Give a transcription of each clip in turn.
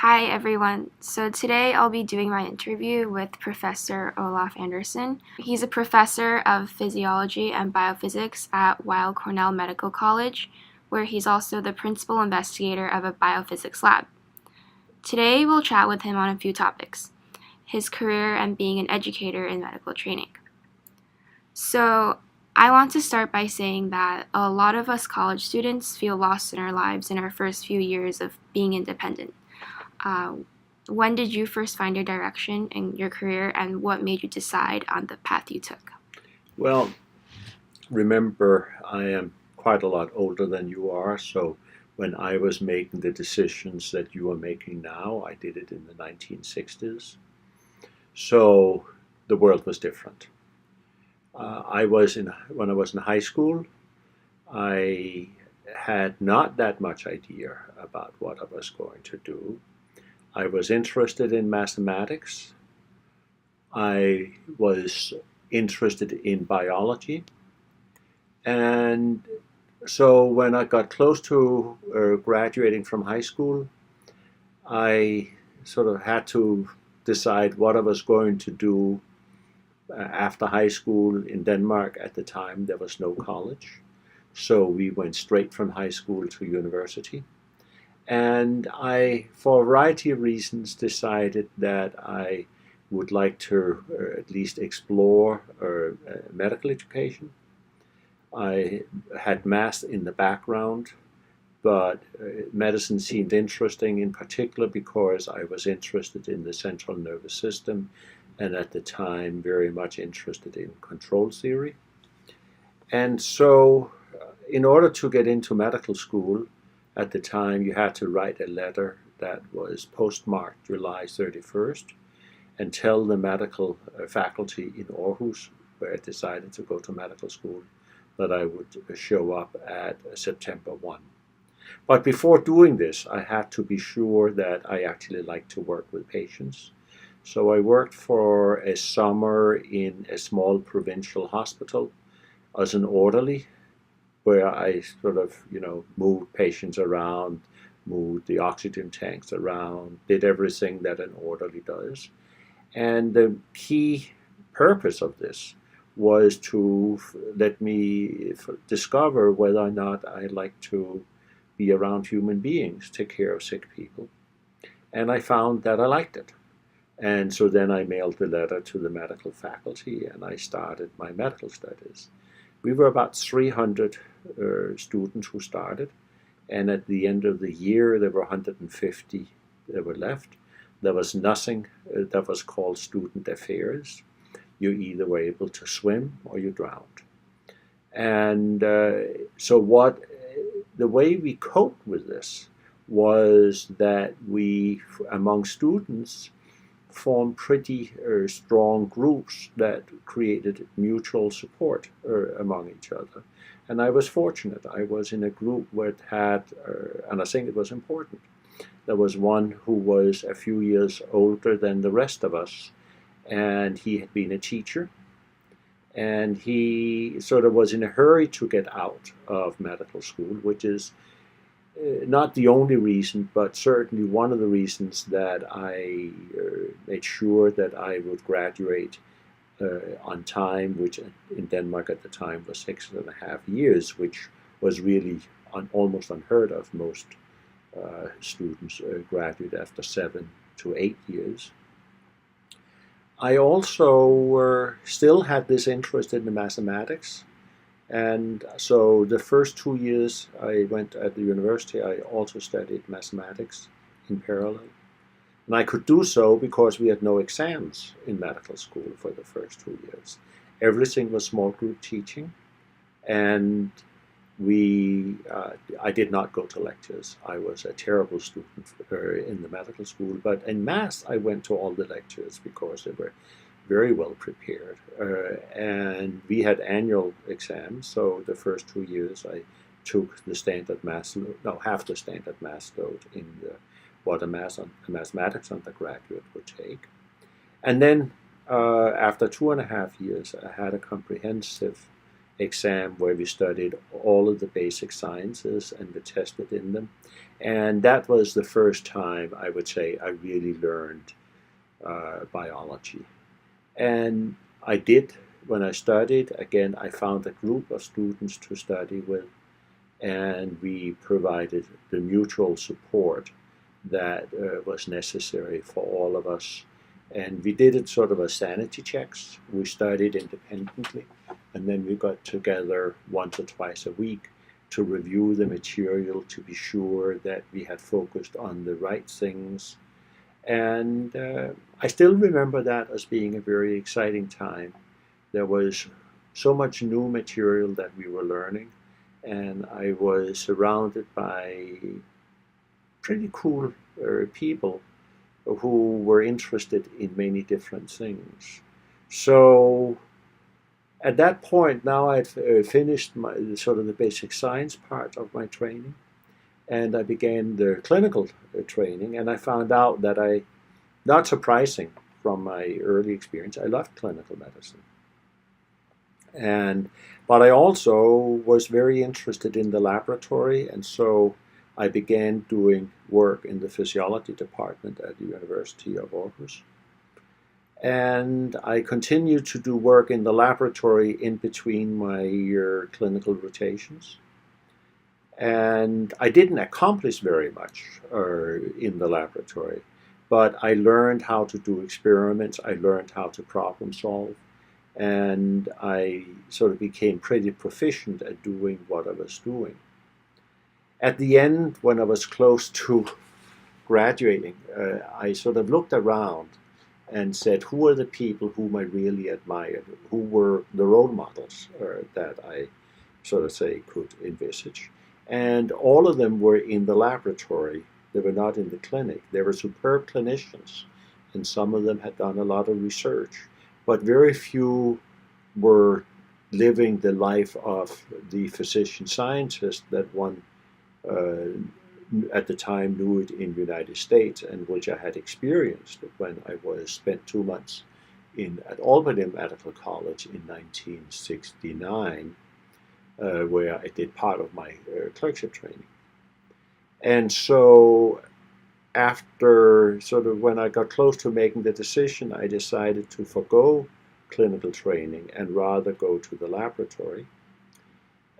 Hi everyone. So today I'll be doing my interview with Professor Olaf Andersen. He's a professor of Physiology and Biophysics at Weill Cornell Medical College, where he's also the principal investigator of a biophysics lab. Today we'll chat with him on a few topics: his career and being an educator in medical training. So I want to start by saying that a lot of us college students feel lost in our lives in our first few years of being independent. When did you first find your direction in your career, and what made you decide on the path you took? Well, remember, I am quite a lot older than you are, so when I was making the decisions that you are making now, I did it in the 1960s. So the world was different. When I was in high school, I had not that much idea about what I was going to do. I was interested in mathematics. I was interested in biology. And so when I got close to graduating from high school, I sort of had to decide what I was going to do after high school. In Denmark at the time, there was no college. So we went straight from high school to university. And I, for a variety of reasons, decided that I would like to at least explore medical education. I had math in the background, but medicine seemed interesting, in particular because I was interested in the central nervous system and at the time very much interested in control theory. And so in order to get into medical school at the time, you had to write a letter that was postmarked July 31st and tell the medical faculty in Aarhus, where I decided to go to medical school, that I would show up at September 1. But before doing this, I had to be sure that I actually liked to work with patients. So I worked for a summer in a small provincial hospital as an orderly, where I sort of, moved patients around, moved the oxygen tanks around, did everything that an orderly does. And the key purpose of this was to let me discover whether or not I like to be around human beings, take care of sick people. And I found that I liked it. And so then I mailed the letter to the medical faculty and I started my medical studies. We were about 300 students who started, and at the end of the year there were 150 that were left. There was nothing that was called student affairs. You either were able to swim or you drowned. And so the way we coped with this was that we, among students, formed pretty strong groups that created mutual support among each other. And I was fortunate. I was in a group where had, and I think it was important, there was one who was a few years older than the rest of us, and he had been a teacher, and he sort of was in a hurry to get out of medical school, which is not the only reason, but certainly one of the reasons that I made sure that I would graduate on time, which in Denmark at the time was 6.5 years, which was really almost unheard of. Most students graduate after 7 to 8 years. I also still had this interest in the mathematics. And so the first 2 years I went at the university, I also studied mathematics in parallel. And I could do so because we had no exams in medical school for the first 2 years. Everything was small group teaching, and I did not go to lectures. I was a terrible student in the medical school, but in math I went to all the lectures because they were very well prepared. And we had annual exams, so the first 2 years I took the standard math, half the standard math load in what a mathematics undergraduate would take. And then after 2.5 years, I had a comprehensive exam where we studied all of the basic sciences and we tested in them. And that was the first time, I would say, I really learned biology. And I did, when I studied, again, I found a group of students to study with, and we provided the mutual support that was necessary for all of us. And we did it sort of as sanity checks. We studied independently, and then we got together once or twice a week to review the material to be sure that we had focused on the right things. And I still remember that as being a very exciting time. There was so much new material that we were learning, and I was surrounded by pretty cool people who were interested in many different things. So at that point, now I'd finished my, sort of the basic science part of my training, and I began the clinical training, and I found out that not surprising from my early experience, I loved clinical medicine. But I also was very interested in the laboratory, and so I began doing work in the physiology department at the University of Aarhus. And I continued to do work in the laboratory in between my clinical rotations. And I didn't accomplish very much in the laboratory, but I learned how to do experiments, I learned how to problem solve, and I sort of became pretty proficient at doing what I was doing. At the end, when I was close to graduating, I sort of looked around and said, who are the people whom I really admired? Who were the role models that I sort of say could envisage? And all of them were in the laboratory. They were not in the clinic. They were superb clinicians, and some of them had done a lot of research, but very few were living the life of the physician scientist that one at the time knew it in the United States, and which I had experienced when I was spent 2 months at Albany Medical College in 1969, where I did part of my clerkship training. And so after sort of when I got close to making the decision, I decided to forego clinical training and rather go to the laboratory.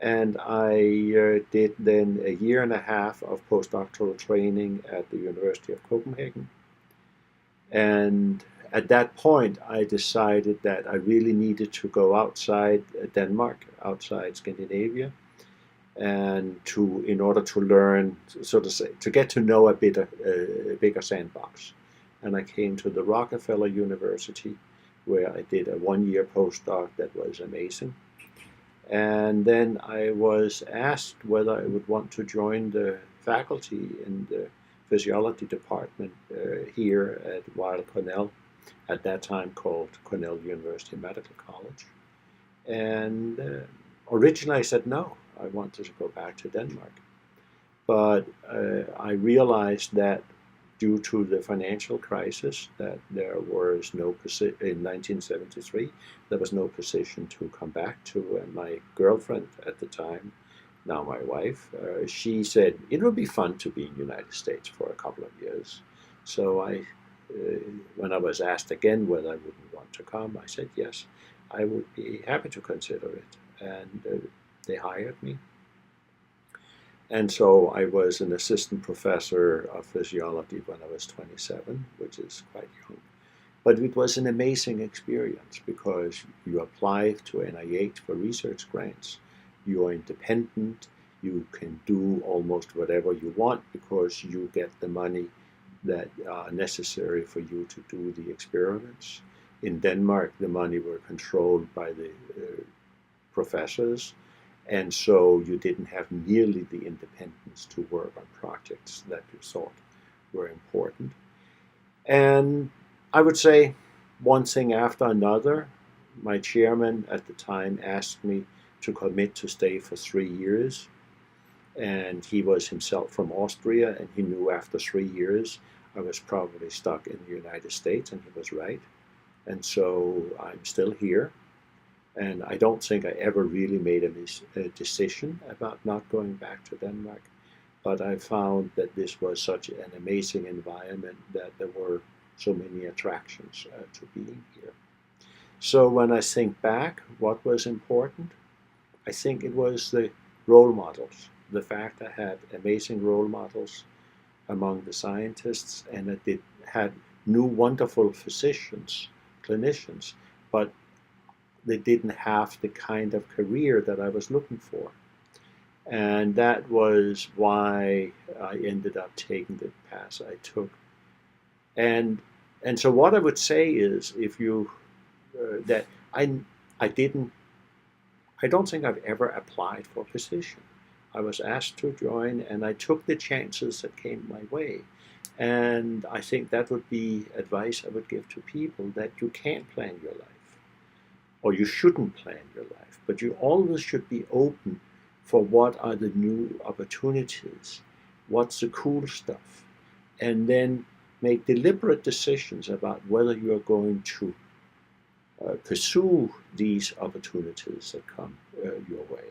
And I did then a year and a half of postdoctoral training at the University of Copenhagen. And at that point, I decided that I really needed to go outside Denmark, outside Scandinavia, and in order to learn, so to say, to get to know a bigger sandbox. And I came to the Rockefeller University, where I did a 1-year postdoc that was amazing. And then I was asked whether I would want to join the faculty in the physiology department here at Weill Cornell, at that time called Cornell University Medical College. And originally I said no, I wanted to go back to Denmark. But I realized that due to the financial crisis, that there was no position in 1973. There was no position to come back to, and my girlfriend at the time, now my wife, she said it would be fun to be in the United States for a couple of years. So when I was asked again whether I wouldn't want to come, I said yes, I would be happy to consider it, and they hired me. And so I was an assistant professor of physiology when I was 27, which is quite young. But it was an amazing experience because you apply to NIH for research grants. You are independent. You can do almost whatever you want because you get the money that are necessary for you to do the experiments. In Denmark, the money were controlled by the professors. And so you didn't have nearly the independence to work on projects that you thought were important. And I would say one thing after another. My chairman at the time asked me to commit to stay for 3 years. And he was himself from Austria, and he knew after 3 years I was probably stuck in the United States, and he was right. And so I'm still here. And I don't think I ever really made a decision about not going back to Denmark. But I found that this was such an amazing environment that there were so many attractions to being here. So when I think back, what was important? I think it was the role models. The fact I had amazing role models among the scientists, and that they had new wonderful physicians, clinicians, but they didn't have the kind of career that I was looking for. And that was why I ended up taking the path I took. And and so what I would say is, if you that I didn't I don't think I've ever applied for a position. I was asked to join, and I took the chances that came my way. And I think that would be advice I would give to people, that you can't plan your life, or you shouldn't plan your life, but you always should be open for what are the new opportunities, what's the cool stuff, and then make deliberate decisions about whether you are going to pursue these opportunities that come your way.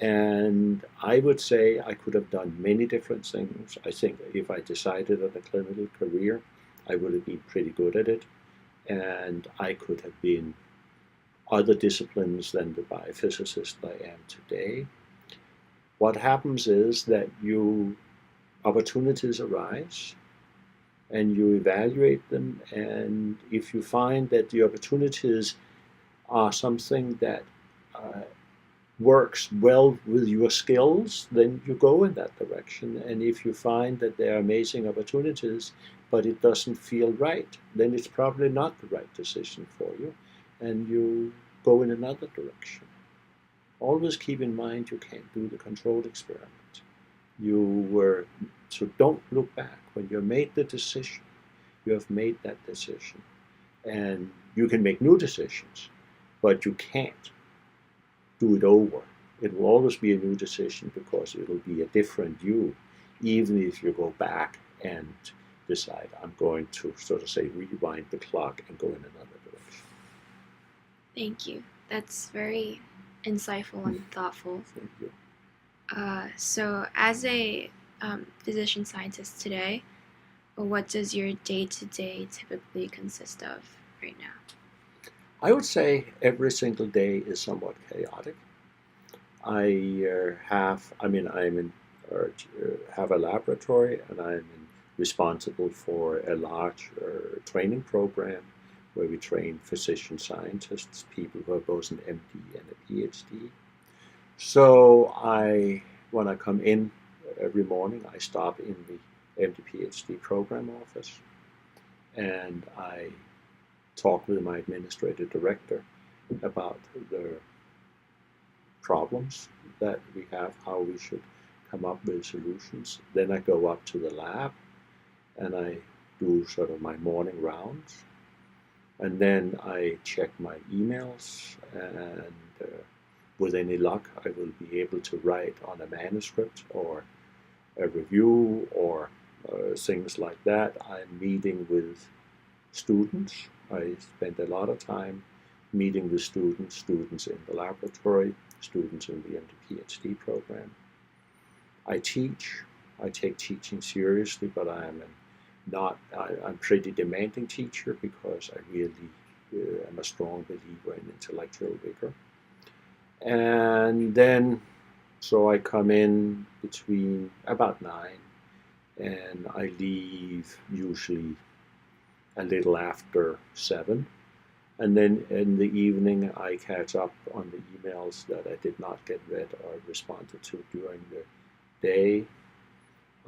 And I would say I could have done many different things. I think if I decided on a clinical career, I would have been pretty good at it. And I could have been other disciplines than the biophysicist I am today. What happens is that opportunities arise, and you evaluate them, and if you find that the opportunities are something that works well with your skills, then you go in that direction. And if you find that there are amazing opportunities, but it doesn't feel right, then it's probably not the right decision for you, and you go in another direction. Always keep in mind you can't do the controlled experiment. So don't look back. When you made the decision, you have made that decision. And you can make new decisions, but you can't do it over. It will always be a new decision, because it will be a different you, even if you go back and decide, I'm going to, so to say, rewind the clock and go in another direction. Thank you. That's very insightful and thoughtful. Thank you. So as a physician scientist today, what does your day-to-day typically consist of right now? I would say every single day is somewhat chaotic. I have a laboratory, and I'm responsible for a large training program where we train physician scientists, people who have both an MD and a PhD. So when I come in every morning, I stop in the MD PhD program office, and I talk with my administrative director about the problems that we have, how we should come up with solutions. Then I go up to the lab, and I do sort of my morning rounds, and then I check my emails, and with any luck, I will be able to write on a manuscript or a review or things like that. I'm meeting with students. I spend a lot of time meeting with students in the laboratory, students in the MD PhD program. I teach. I take teaching seriously, but I'm a pretty demanding teacher, because I really am a strong believer in intellectual vigor. And then, so I come in between about 9, and I leave usually a little after 7. And then in the evening, I catch up on the emails that I did not get read or responded to during the day.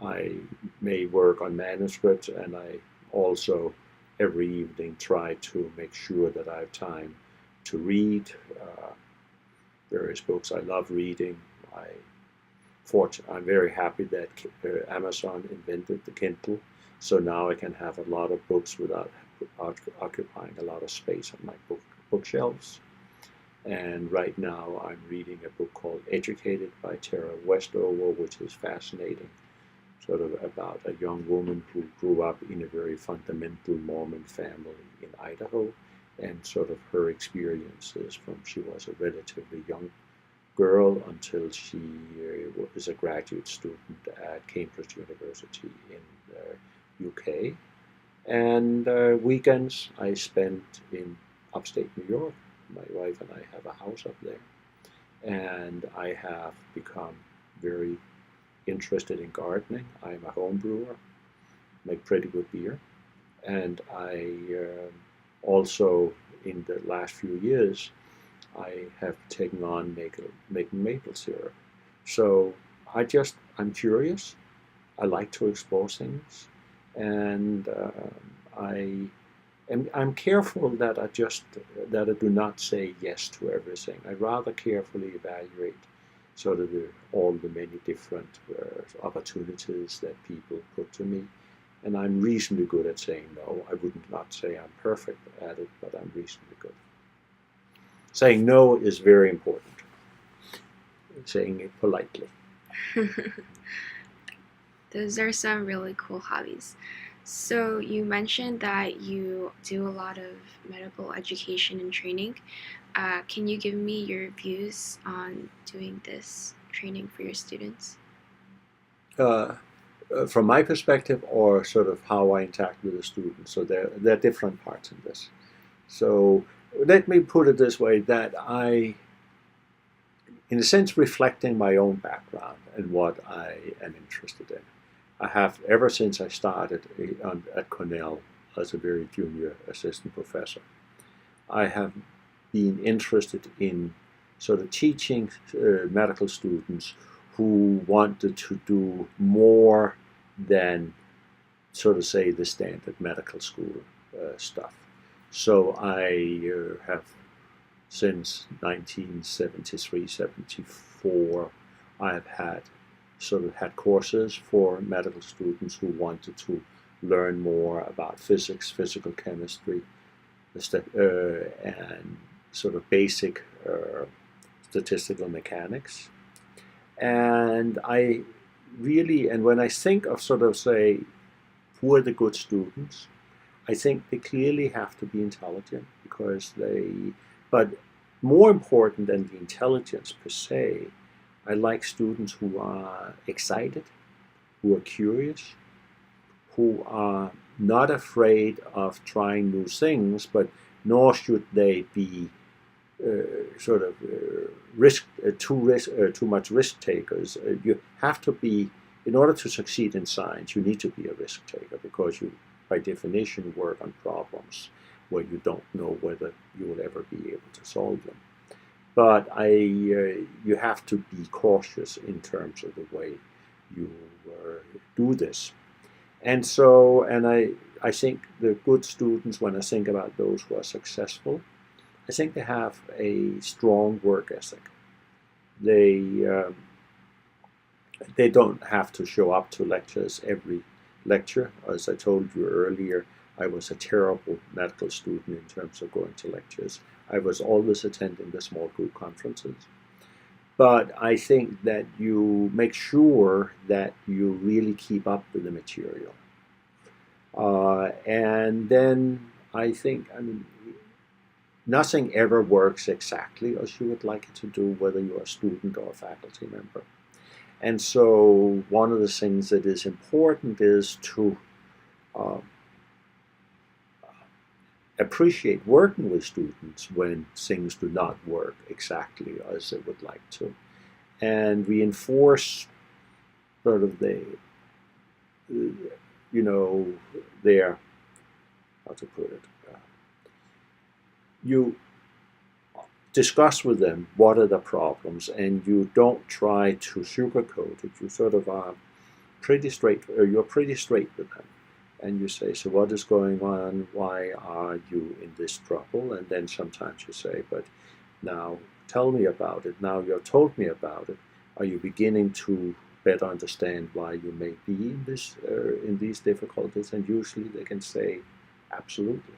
I may work on manuscripts, and I also every evening try to make sure that I have time to read various books I love reading. I'm very happy that Amazon invented the Kindle, so now I can have a lot of books without occupying a lot of space on my bookshelves. And right now I'm reading a book called Educated by Tara Westover, which is fascinating, sort of about a young woman who grew up in a very fundamental Mormon family in Idaho, and sort of her experiences from she was a relatively young girl until she is a graduate student at Cambridge University in the UK. And weekends I spent in upstate New York. My wife and I have a house up there. And I have become very interested in gardening. I'm a home brewer, make pretty good beer. And I also, in the last few years, I have taken on making maple syrup. So I'm curious. I like to explore things, and I'm careful that I do not say yes to everything. I rather carefully evaluate sort of all the many different opportunities that people put to me. And I'm reasonably good at saying no. I would not say I'm perfect at it, but I'm reasonably good. Saying no is very important. Saying it politely. Those are some really cool hobbies. So you mentioned that you do a lot of medical education and training. Can you give me your views on doing this training for your students? From my perspective, or sort of how I interact with the students. So there are different parts in this. So let me put it this way, that in a sense, reflecting my own background and what I am interested in. I have, ever since I started at Cornell as a very junior assistant professor, I have been interested in sort of teaching medical students who wanted to do more than sort of say the standard medical school stuff. So I have, since 1973-74, I have had courses for medical students who wanted to learn more about physics, physical chemistry, and sort of basic statistical mechanics. And when I think of sort of say, who are the good students, I think they clearly have to be intelligent but more important than the intelligence per se, I like students who are excited, who are curious, who are not afraid of trying new things, but nor should they be too much risk takers. You have to be, in order to succeed in science, you need to be a risk taker, because you, by definition, work on problems where you don't know whether you will ever be able to solve them. But you have to be cautious in terms of the way you do this. And so, I think the good students, when I think about those who are successful, I think they have a strong work ethic. They don't have to show up to lectures every lecture. As I told you earlier, I was a terrible medical student in terms of going to lectures. I was always attending the small group conferences. But I think that you make sure that you really keep up with the material. And then I think, nothing ever works exactly as you would like it to do, whether you're a student or a faculty member. And so one of the things that is important is to appreciate working with students when things do not work exactly as they would like to, and reinforce sort of their, how to put it, you discuss with them what are the problems, and you don't try to sugarcoat it. You sort of are you're pretty straight with them. And you say, so what is going on? Why are you in this trouble? And then sometimes you say, but now tell me about it. Now you've told me about it. Are you beginning to better understand why you may be in these difficulties? And usually they can say, absolutely.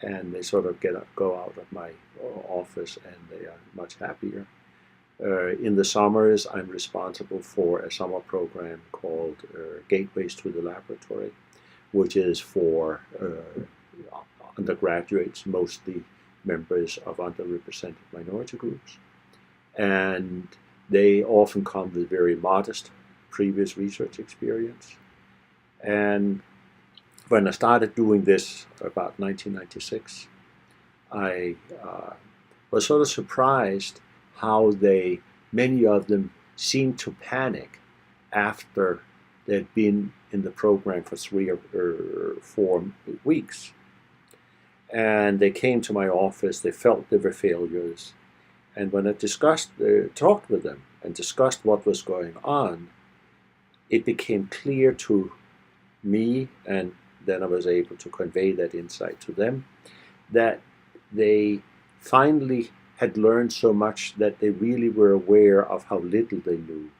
And they sort of go out of my office, and they are much happier. In the summers, I'm responsible for a summer program called Gateways to the Laboratory, which is for undergraduates, mostly members of underrepresented minority groups. And they often come with very modest previous research experience. And when I started doing this about 1996, I was sort of surprised how many of them seemed to panic after they'd been in the program for 3 or 4 weeks. And they came to my office, they felt they were failures. And when I talked with them and discussed what was going on, it became clear to me, and then I was able to convey that insight to them, that they finally had learned so much that they really were aware of how little they knew.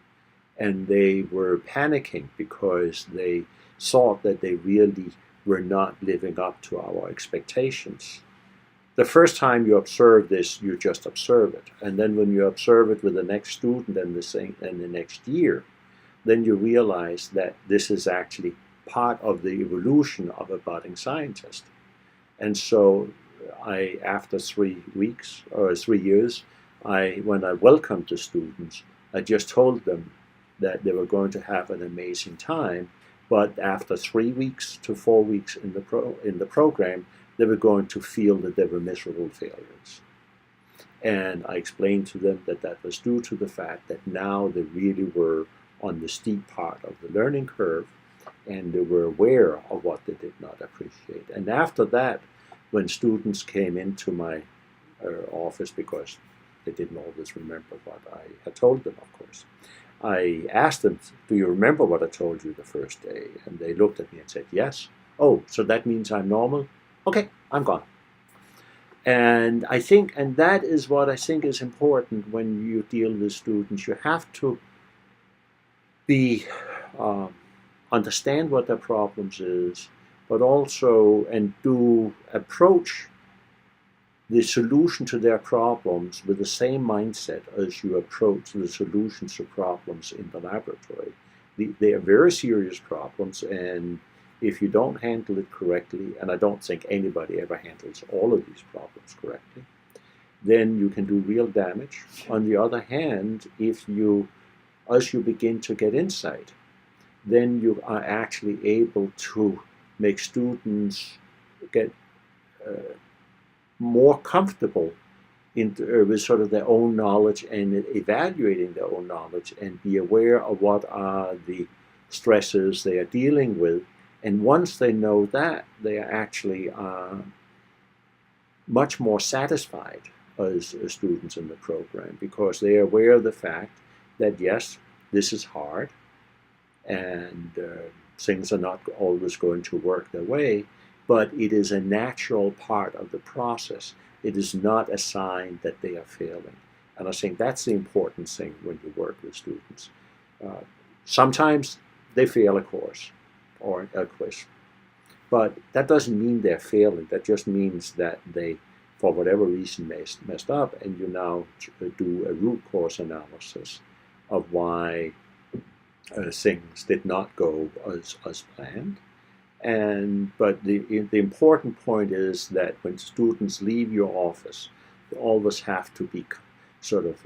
And they were panicking because they thought that they really were not living up to our expectations. The first time you observe this, you just observe it. And then when you observe it with the next student and the next year, then you realize that this is actually part of the evolution of a budding scientist. And so after 3 weeks or 3 years, when I welcomed the students, I just told them that they were going to have an amazing time, but after 3 weeks to 4 weeks in the program, they were going to feel that they were miserable failures. And I explained to them that that was due to the fact that now they really were on the steep part of the learning curve, and they were aware of what they did not appreciate. And after that, when students came into my office, because they didn't always remember what I had told them, of course, I asked them, do you remember what I told you the first day? And they looked at me and said, yes. Oh, so that means I'm normal? Okay, I'm gone. And that is what I think is important when you deal with students. You have to understand what their problems is, but also approach the solution to their problems with the same mindset as you approach the solutions to problems in the laboratory. They are very serious problems, and if you don't handle it correctly, and I don't think anybody ever handles all of these problems correctly, then you can do real damage. On the other hand, as you begin to get insight, then you are actually able to make students get more comfortable with sort of their own knowledge and evaluating their own knowledge, and be aware of what are the stresses they are dealing with. And once they know that, they are actually much more satisfied as students in the program, because they are aware of the fact that, yes, this is hard, and things are not always going to work their way, but it is a natural part of the process. It is not a sign that they are failing. And I think that's the important thing when you work with students. Sometimes they fail a course or a quiz, but that doesn't mean they're failing. That just means that they, for whatever reason, messed up, and you now do a root cause analysis of why things did not go as planned. But the important point is that when students leave your office, you always have to be sort of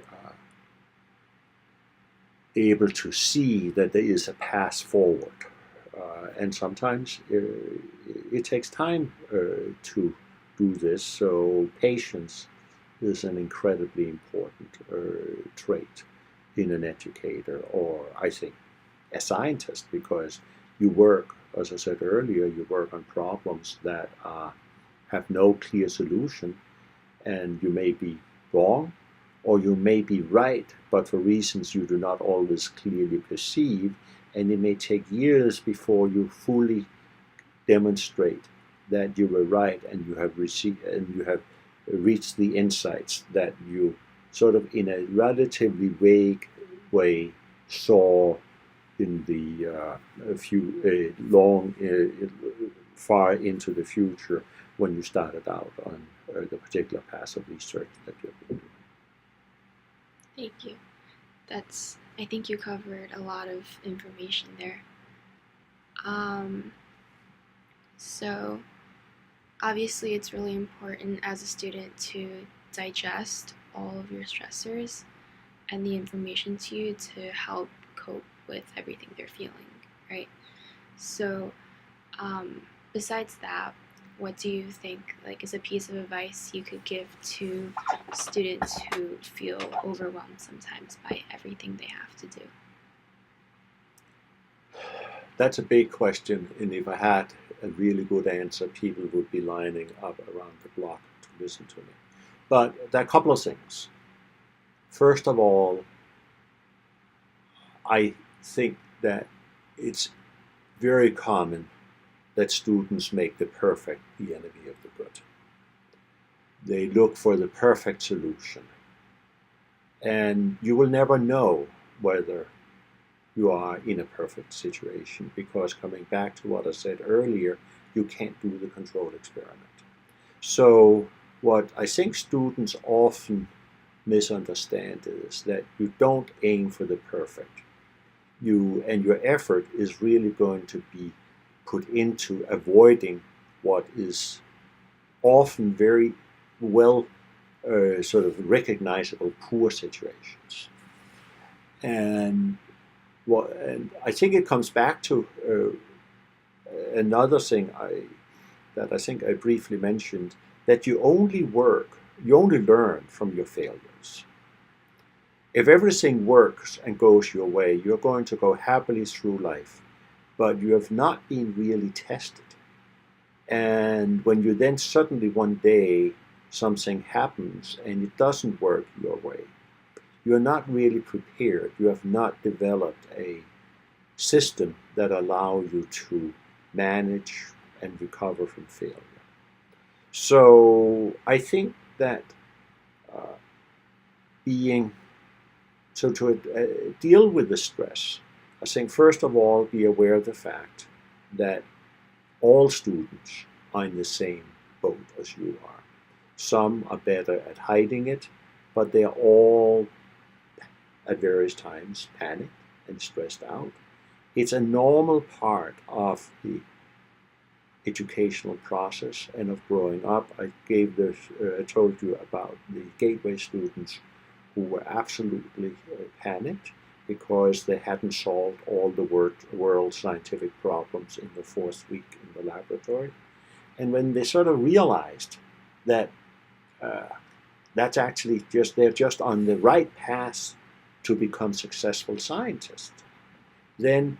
able to see that there is a path forward. And sometimes it takes time to do this, so patience is an incredibly important trait in an educator, or I think a scientist, because you work, as I said earlier, you work on problems that have no clear solution, and you may be wrong or you may be right, but for reasons you do not always clearly perceive, and it may take years before you fully demonstrate that you were right, and you have reached the insights that you sort of in a relatively vague way saw in the far into the future when you started out on the particular path of research that you're doing. Thank you. I think you covered a lot of information there. Obviously, it's really important as a student to digest all of your stressors and the information to you to help cope with everything they're feeling, right? So, besides that, what do you think is a piece of advice you could give to students who feel overwhelmed sometimes by everything they have to do? That's a big question, and if I had a really good answer, people would be lining up around the block to listen to me. But there are a couple of things. First of all, I think that it's very common that students make the perfect the enemy of the good. They look for the perfect solution. And you will never know whether you are in a perfect situation, because coming back to what I said earlier, you can't do the control experiment. So what I think students often misunderstand is that you don't aim for the perfect. And your effort is really going to be put into avoiding what is often very well sort of recognizable poor situations. And I think it comes back to another thing that I think I briefly mentioned, that you only learn from your failures. If everything works and goes your way, you're going to go happily through life, but you have not been really tested. And when you then suddenly one day something happens and it doesn't work your way, you're not really prepared. You have not developed a system that allows you to manage and recover from failure. So I think that to deal with the stress, I think first of all, be aware of the fact that all students are in the same boat as you are. Some are better at hiding it, but they are all at various times panicked and stressed out. It's a normal part of the educational process and of growing up. I told you about the gateway students who were absolutely panicked because they hadn't solved all the world's scientific problems in the fourth week in the laboratory. And when they sort of realized that that's actually they're just on the right path to become successful scientists, then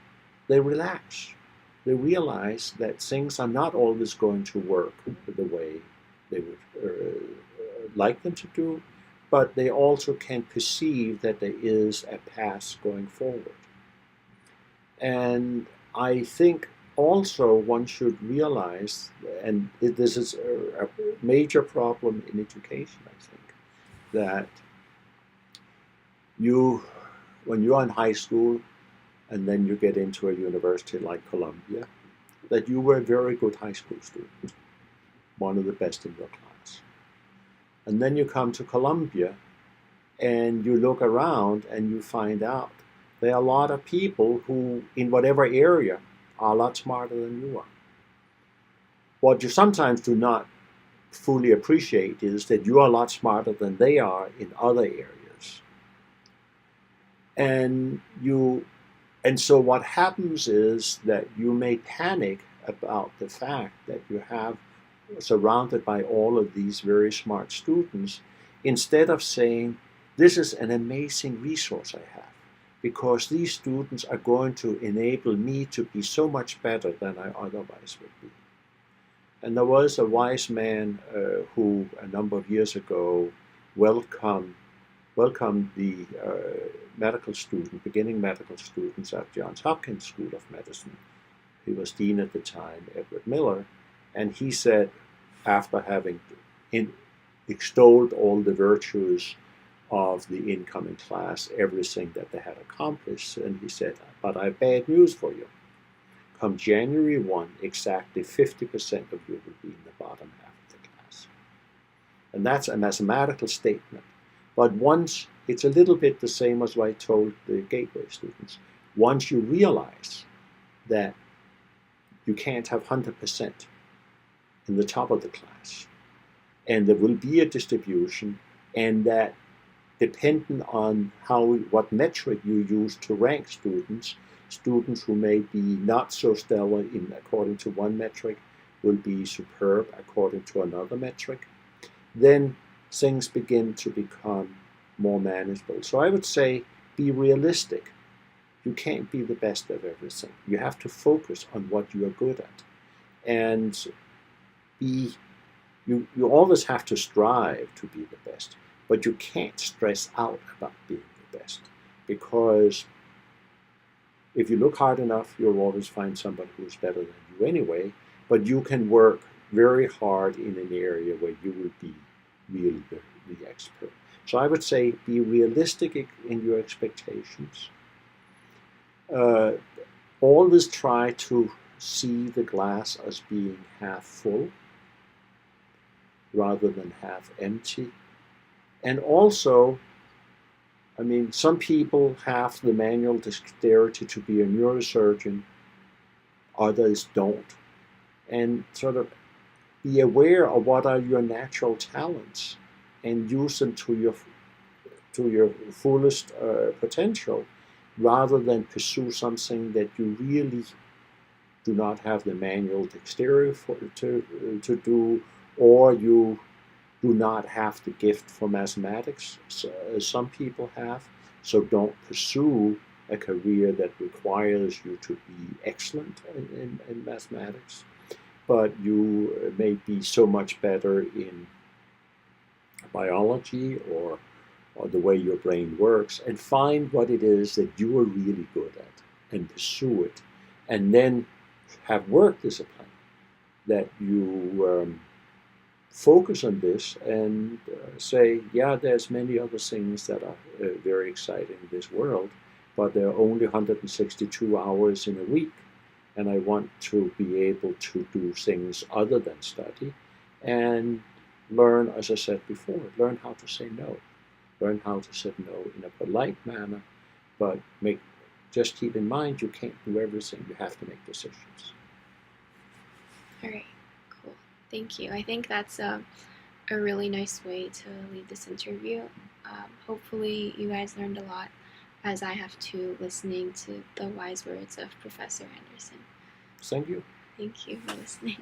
they relax. They realize that things are not always going to work the way they would like them to do, but they also can perceive that there is a path going forward. And I think also one should realize, and this is a major problem in education, I think, that when you're in high school and then you get into a university like Columbia, that you were a very good high school student, one of the best in your class. And then you come to Columbia and you look around and you find out there are a lot of people who, in whatever area, are a lot smarter than you are. What you sometimes do not fully appreciate is that you are a lot smarter than they are in other areas. And so what happens is that you may panic about the fact that you have surrounded by all of these very smart students, instead of saying, this is an amazing resource I have, because these students are going to enable me to be so much better than I otherwise would be. And there was a wise man who, a number of years ago, welcomed the beginning medical students at Johns Hopkins School of Medicine. He was dean at the time, Edward Miller, and he said, after having extolled all the virtues of the incoming class, everything that they had accomplished, and he said, but I have bad news for you. Come January 1, exactly 50% of you will be in the bottom half of the class. And that's a mathematical statement. But once, it's a little bit the same as what I told the gateway students. Once you realize that you can't have 100%, in the top of the class. And there will be a distribution, and that depending on what metric you use to rank students who may be not so stellar according to one metric will be superb according to another metric, then things begin to become more manageable. So I would say be realistic. You can't be the best at everything. You have to focus on what you are good at. And you always have to strive to be the best, but you can't stress out about being the best, because if you look hard enough, you'll always find somebody who's better than you anyway, but you can work very hard in an area where you will be really the expert. So I would say be realistic in your expectations. Always try to see the glass as being half full rather than half empty. And also, I mean, some people have the manual dexterity to be a neurosurgeon, others don't. And sort of be aware of what are your natural talents and use them to your fullest potential, rather than pursue something that you really do not have the manual dexterity to do, or you do not have the gift for mathematics, as some people have. So don't pursue a career that requires you to be excellent in mathematics, but you may be so much better in biology or the way your brain works, and find what it is that you are really good at and pursue it, and then have work discipline that you focus on this and say, yeah, there's many other things that are very exciting in this world, but there are only 162 hours in a week, and I want to be able to do things other than study and learn, as I said before, learn how to say no. Learn how to say no in a polite manner, but just keep in mind you can't do everything. You have to make decisions. All right, cool. Thank you. I think that's a really nice way to leave this interview. Hopefully you guys learned a lot, as I have too, listening to the wise words of Professor Andersen. Thank you. Thank you for listening.